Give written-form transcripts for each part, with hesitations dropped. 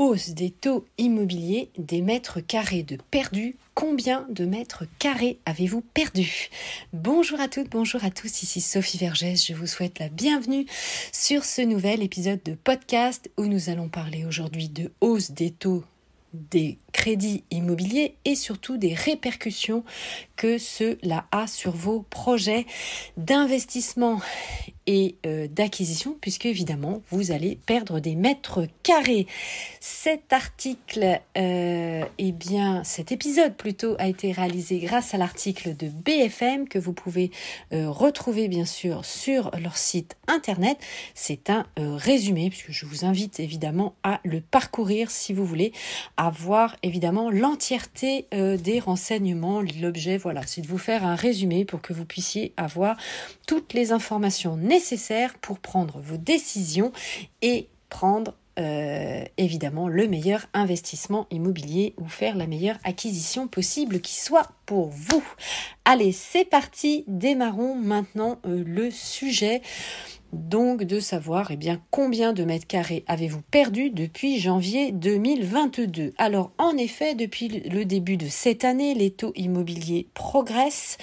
Hausse des taux immobiliers, des mètres carrés de perdus. Combien de mètres carrés avez-vous perdu? Bonjour à toutes, bonjour à tous, ici Sophie Vergès. Je vous souhaite la bienvenue sur ce nouvel épisode de podcast où nous allons parler aujourd'hui de hausse des taux des crédits immobiliers et surtout des répercussions que cela a sur vos projets d'investissement et d'acquisition, puisque évidemment vous allez perdre des mètres carrés. Cet épisode plutôt a été réalisé grâce à l'article de BFM que vous pouvez retrouver bien sûr sur leur site internet. C'est un résumé, puisque je vous invite évidemment à le parcourir si vous voulez avoir évidemment l'entièreté des renseignements. L'objet, voilà, c'est de vous faire un résumé pour que vous puissiez avoir toutes les informations nécessaires pour prendre vos décisions et prendre évidemment le meilleur investissement immobilier ou faire la meilleure acquisition possible qui soit pour vous. Allez, c'est parti, démarrons maintenant le sujet. Donc de savoir combien de mètres carrés avez-vous perdu depuis janvier 2022. Alors en effet, depuis le début de cette année, les taux immobiliers progressent.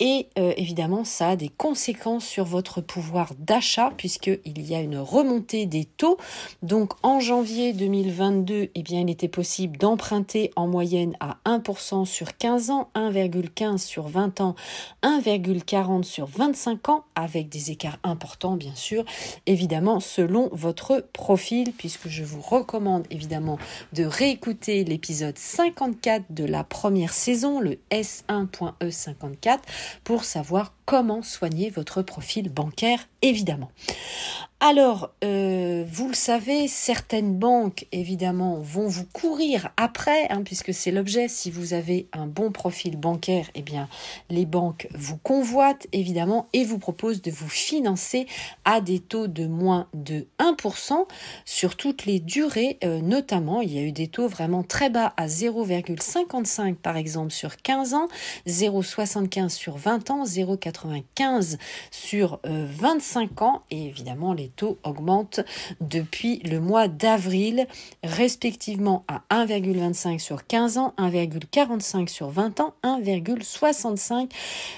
Et évidemment, ça a des conséquences sur votre pouvoir d'achat puisqu'il y a une remontée des taux. Donc en janvier 2022, il était possible d'emprunter en moyenne à 1% sur 15 ans, 1,15 sur 20 ans, 1,40 sur 25 ans, avec des écarts importants bien sûr, évidemment selon votre profil, puisque je vous recommande évidemment de réécouter l'épisode 54 de la première saison, le S1.E54, pour savoir comment soigner votre profil bancaire, évidemment. Alors, vous le savez, certaines banques, évidemment, vont vous courir après, puisque c'est l'objet. Si vous avez un bon profil bancaire, les banques vous convoitent, évidemment, et vous proposent de vous financer à des taux de moins de 1% sur toutes les durées. Notamment, il y a eu des taux vraiment très bas à 0,55 par exemple sur 15 ans, 0,75 sur 20 ans, 0,95 sur 25 ans, et évidemment, les taux augmentent depuis le mois d'avril, respectivement à 1,25 sur 15 ans, 1,45 sur 20 ans, 1,65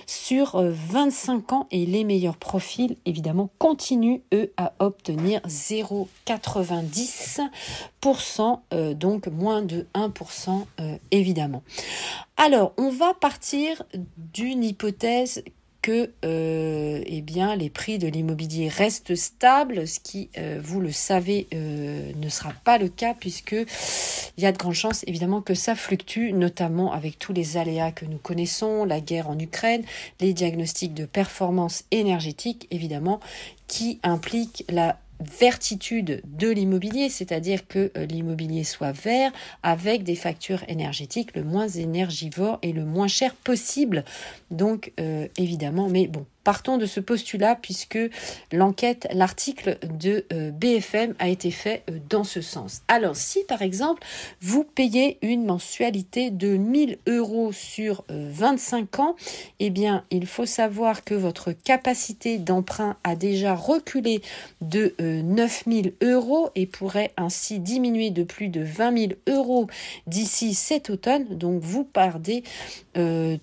sur 25 ans. Et les meilleurs profils, évidemment, continuent, eux, à obtenir 0,90%, donc moins de 1%, évidemment. Alors, on va partir d'une hypothèse que les prix de l'immobilier restent stables, ce qui, vous le savez, ne sera pas le cas puisque il y a de grandes chances évidemment que ça fluctue, notamment avec tous les aléas que nous connaissons, la guerre en Ukraine, les diagnostics de performance énergétique évidemment qui impliquent la vertitude de l'immobilier, c'est-à-dire que l'immobilier soit vert avec des factures énergétiques le moins énergivores et le moins cher possible. Donc évidemment, mais bon, partons de ce postulat puisque l'article de BFM a été fait dans ce sens. Alors si par exemple vous payez une mensualité de 1 000 € sur 25 ans, il faut savoir que votre capacité d'emprunt a déjà reculé de 9 000 € et pourrait ainsi diminuer de plus de 20 000 € d'ici cet automne. Donc vous perdez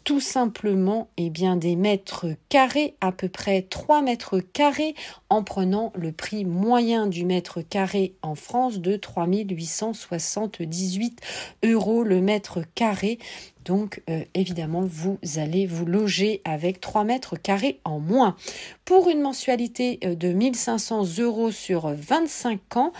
tout simplement des mètres carrés, à peu près 3 mètres carrés, en prenant le prix moyen du mètre carré en France de 3 878 € le mètre carré. Donc, évidemment, vous allez vous loger avec 3 mètres carrés en moins. Pour une mensualité de 1 500 € sur 25 ans,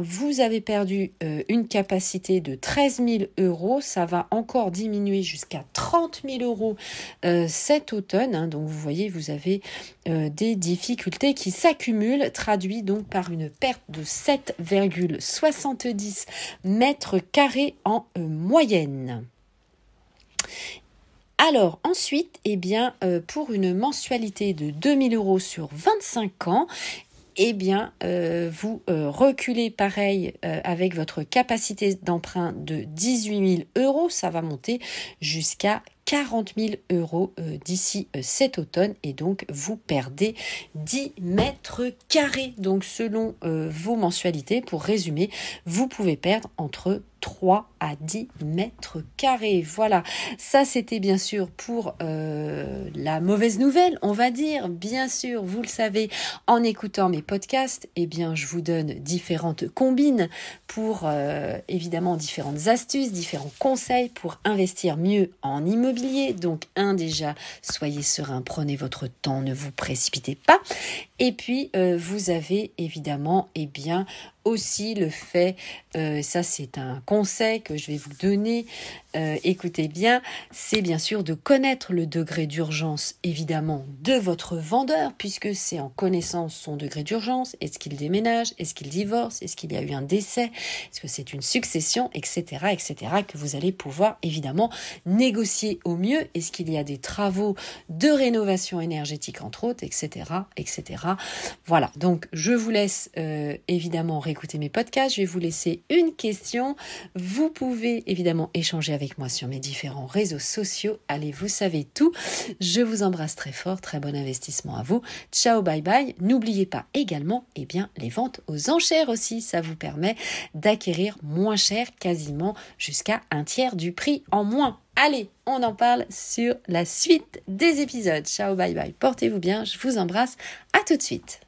vous avez perdu une capacité de 13 000 €. Ça va encore diminuer jusqu'à 30 000 € cet automne. Donc, vous voyez, vous avez des difficultés qui s'accumulent, traduit donc par une perte de 7,70 mètres carrés en moyenne. Alors ensuite, pour une mensualité de 2 000 € sur 25 ans, vous reculez pareil avec votre capacité d'emprunt de 18 000 €, ça va monter jusqu'à 40 000 euros d'ici cet automne et donc vous perdez 10 mètres carrés. Donc selon vos mensualités, pour résumer, vous pouvez perdre entre 3 à 10 mètres carrés. Voilà, ça c'était bien sûr pour la mauvaise nouvelle, on va dire. Bien sûr, vous le savez, en écoutant mes podcasts, eh bien je vous donne différentes combines pour évidemment différentes astuces, différents conseils pour investir mieux en immobilier. Donc déjà, soyez serein, prenez votre temps, ne vous précipitez pas. Et puis vous avez évidemment aussi le fait, ça c'est un conseil que je vais vous donner, écoutez bien, c'est bien sûr de connaître le degré d'urgence évidemment de votre vendeur, puisque c'est en connaissant son degré d'urgence, est-ce qu'il déménage, est-ce qu'il divorce, est-ce qu'il y a eu un décès, est-ce que c'est une succession, etc., que vous allez pouvoir évidemment négocier au mieux, est-ce qu'il y a des travaux de rénovation énergétique entre autres, etc. Voilà, donc je vous laisse évidemment réécouter mes podcasts, je vais vous laisser une question, vous pouvez évidemment échanger avec moi sur mes différents réseaux sociaux, allez, vous savez tout, je vous embrasse très fort, très bon investissement à vous, ciao, bye bye, n'oubliez pas également les ventes aux enchères aussi, ça vous permet d'acquérir moins cher, quasiment jusqu'à un tiers du prix en moins. Allez, on en parle sur la suite des épisodes. Ciao, bye bye, portez-vous bien, je vous embrasse, à tout de suite.